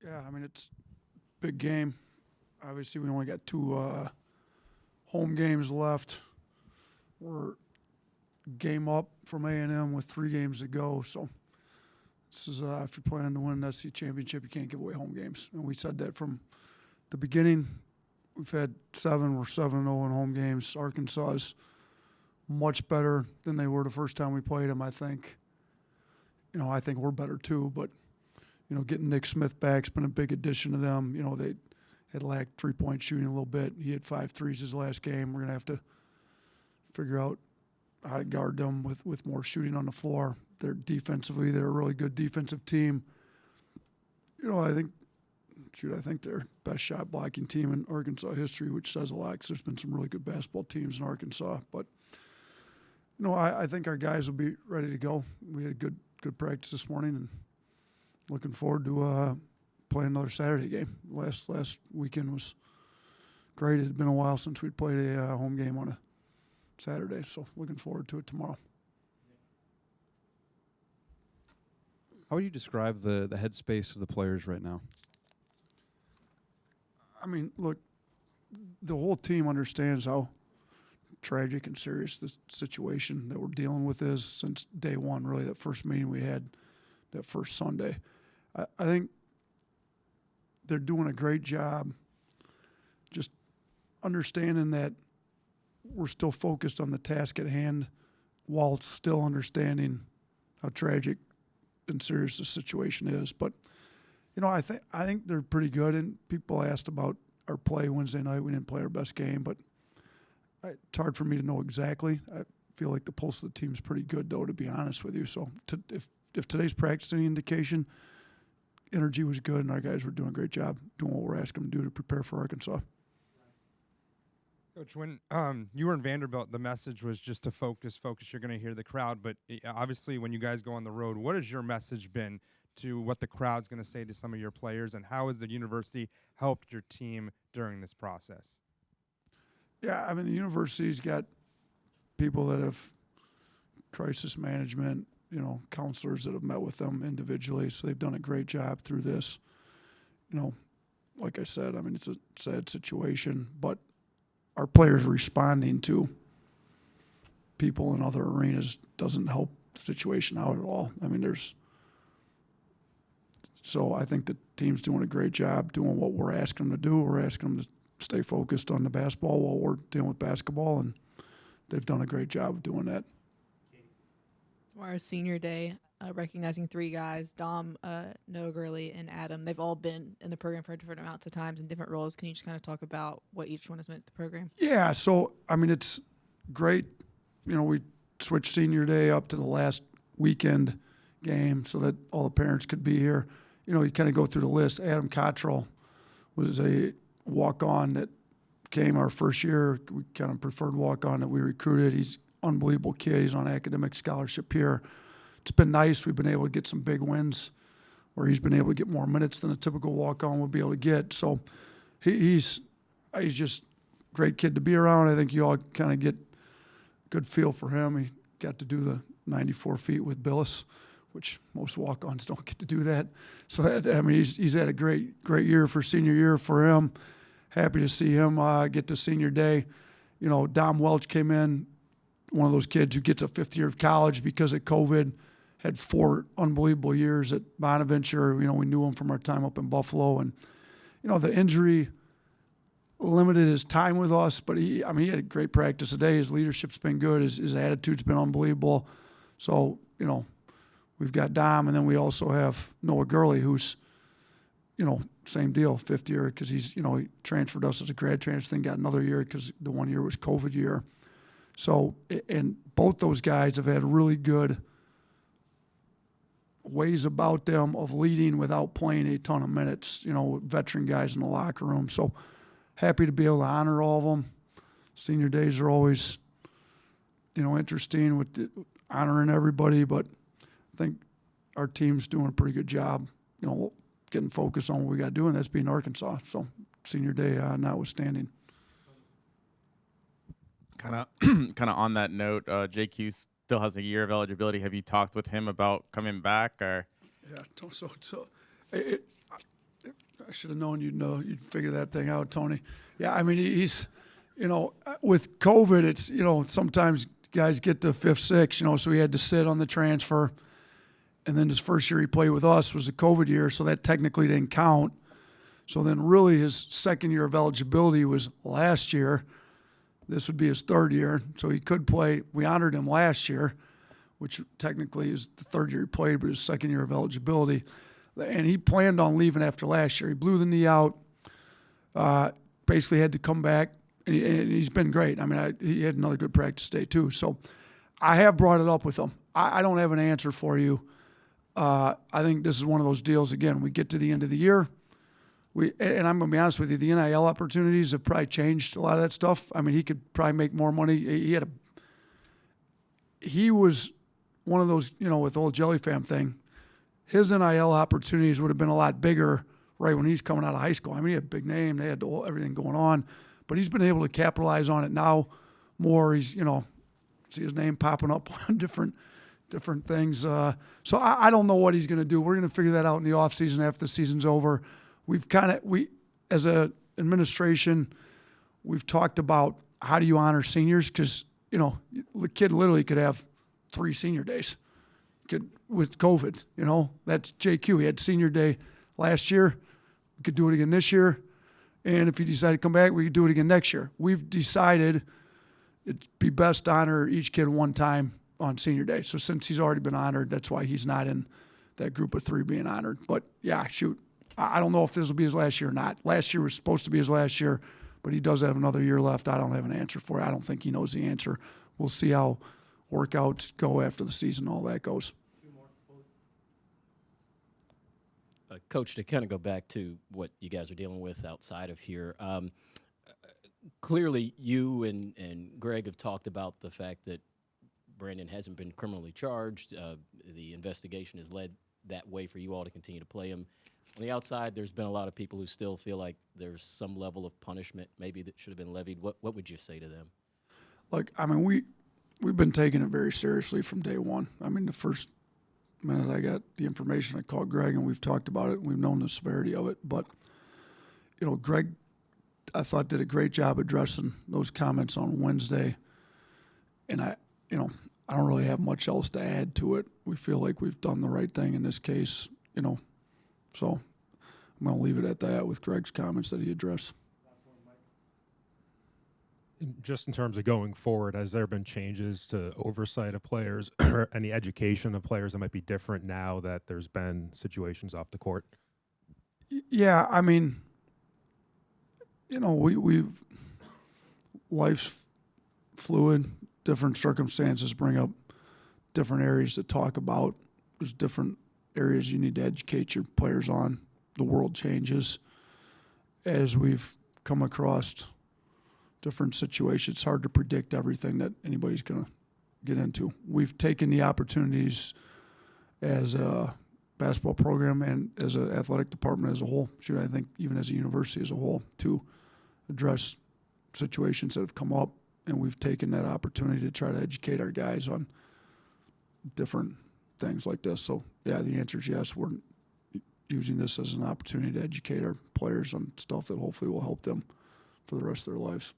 Yeah, I mean, it's a big game. Obviously, we only got two home games left. We're game up from A&M with 3 games to go. So this is if you're planning to win an SC championship, you can't give away home games. And we said that from the beginning. We've had 7. We're 7-0 in home games. Arkansas is much better than they were the first time we played them, I think. I think we're better too, but getting Nick Smith back's been a big addition to them. They had lacked 3-point shooting a little bit. He had 5 threes his last game. We're going to have to figure out how to guard them with more shooting on the floor. They're a really good defensive team. I think they're best shot blocking team in Arkansas history, which says a lot because there's been some really good basketball teams in Arkansas. But, I think our guys will be ready to go. We had a good practice this morning and looking forward to playing another Saturday game. Last weekend was great. It had been a while since we'd played a home game on a Saturday, so looking forward to it tomorrow. How would you describe the headspace of the players right now? I mean, look, the whole team understands how tragic and serious this situation that we're dealing with is since day one, really, that first meeting we had that first Sunday. I think they're doing a great job just understanding that we're still focused on the task at hand while still understanding how tragic and serious the situation is. But, I think they're pretty good. And people asked about our play Wednesday night. We didn't play our best game, but it's hard for me to know exactly. I feel like the pulse of the team's pretty good, though, to be honest with you. So if today's practice is any indication, energy was good, and our guys were doing a great job doing what we're asking them to do to prepare for Arkansas. Coach, when you were in Vanderbilt, the message was just to focus. You're going to hear the crowd. But obviously, when you guys go on the road, what has your message been to what the crowd's going to say to some of your players, and how has the university helped your team during this process? Yeah, I mean, the university's got people that have crisis management, counselors that have met with them individually, so they've done a great job through this. Like I said, I mean, it's a sad situation, but our players responding to people in other arenas doesn't help the situation out at all. I mean, so I think the team's doing a great job doing what we're asking them to do. We're asking them to stay focused on the basketball while we're dealing with basketball, and they've done a great job of doing that. Tomorrow's senior day, recognizing 3 guys, Dom, Noah Gurley, and Adam. They've all been in the program for different amounts of times in different roles. Can you just kind of talk about what each one has meant to the program? Yeah, so, I mean, it's great. We switched senior day up to the last weekend game so that all the parents could be here. You kind of go through the list. Adam Cottrell was a walk-on that came our first year. We kind of preferred walk-on that we recruited. He's an unbelievable kid. He's on academic scholarship here. It's been nice. We've been able to get some big wins where he's been able to get more minutes than a typical walk-on would be able to get. So he's just a great kid to be around. I think you all kind of get a good feel for him. He got to do the 94 feet with Billis, which most walk-ons don't get to do that. So, he's had a great year for senior year for him. Happy to see him get to senior day. Dom Welch came in, one of those kids who gets a 5th year of college because of COVID, had 4 unbelievable years at Bonaventure. We knew him from our time up in Buffalo. And, the injury limited his time with us, but he had a great practice today. His leadership's been good. His attitude's been unbelievable. So, we've got Dom, and then we also have Noah Gurley, who's, same deal, 5th year, because he transferred us as a grad transfer, then got another year because the 1 year was COVID year. So, and both those guys have had really good ways about them of leading without playing a ton of minutes, veteran guys in the locker room. So, happy to be able to honor all of them. Senior days are always, interesting with honoring everybody, but I think our team's doing a pretty good job, getting focused on what we got to do, and that's being Arkansas. So senior day notwithstanding. Kind of on that note, JQ still has a year of eligibility. Have you talked with him about coming back? Or Yeah, so I should have known you'd figure that thing out, Tony. Yeah, I mean, he's, with COVID, it's, sometimes guys get to fifth, sixth, so he had to sit on the transfer. And then his first year he played with us was a COVID year, so that technically didn't count. So then really his second year of eligibility was last year. This would be his third year, so he could play. We honored him last year, which technically is the third year he played, but his second year of eligibility. And he planned on leaving after last year. He blew the knee out, basically had to come back, and he's been great. I mean, he had another good practice day too. So I have brought it up with him. I don't have an answer for you. I think this is one of those deals, again, we get to the end of the year. And I'm going to be honest with you, the NIL opportunities have probably changed a lot of that stuff. I mean, he could probably make more money. He was one of those, with the old Jelly Fam thing, his NIL opportunities would have been a lot bigger right when he's coming out of high school. I mean, he had a big name. They had everything going on. But he's been able to capitalize on it now more. He's, see his name popping up on different things. So I don't know what he's going to do. We're going to figure that out in the offseason after the season's over. We as an administration, we've talked about how do you honor seniors, because, the kid literally could have 3 senior days with COVID. That's JQ. He had senior day last year. We could do it again this year. And if he decided to come back, we could do it again next year. We've decided it'd be best to honor each kid one time on senior day. So since he's already been honored, that's why he's not in that group of 3 being honored. But yeah, shoot, I don't know if this will be his last year or not. Last year was supposed to be his last year, but he does have another year left. I don't have an answer for it. I don't think he knows the answer. We'll see how workouts go after the season, all that goes. Coach, to kind of go back to what you guys are dealing with outside of here, clearly you and Greg have talked about the fact that Brandon hasn't been criminally charged. The investigation has led that way for you all to continue to play him. On the outside, there's been a lot of people who still feel like there's some level of punishment maybe that should have been levied. What would you say to them? Look, I mean, we've been taking it very seriously from day one. I mean, the first minute I got the information, I called Greg, and we've talked about it, and we've known the severity of it. But, Greg, I thought, did a great job addressing those comments on Wednesday. And I don't really have much else to add to it. We feel like we've done the right thing in this case, So I'm going to leave it at that with Greg's comments that he addressed. Just in terms of going forward, has there been changes to oversight of players or any education of players that might be different now that there's been situations off the court? Yeah, I mean, life's fluid. Different circumstances bring up different areas to talk about. There's different areas you need to educate your players on. The world changes as we've come across different situations. It's hard to predict everything that anybody's going to get into. We've taken the opportunities as a basketball program and as an athletic department as a whole, I think even as a university as a whole, to address situations that have come up, and we've taken that opportunity to try to educate our guys on different things like this. So, yeah, the answer is yes. We're using this as an opportunity to educate our players on stuff that hopefully will help them for the rest of their lives.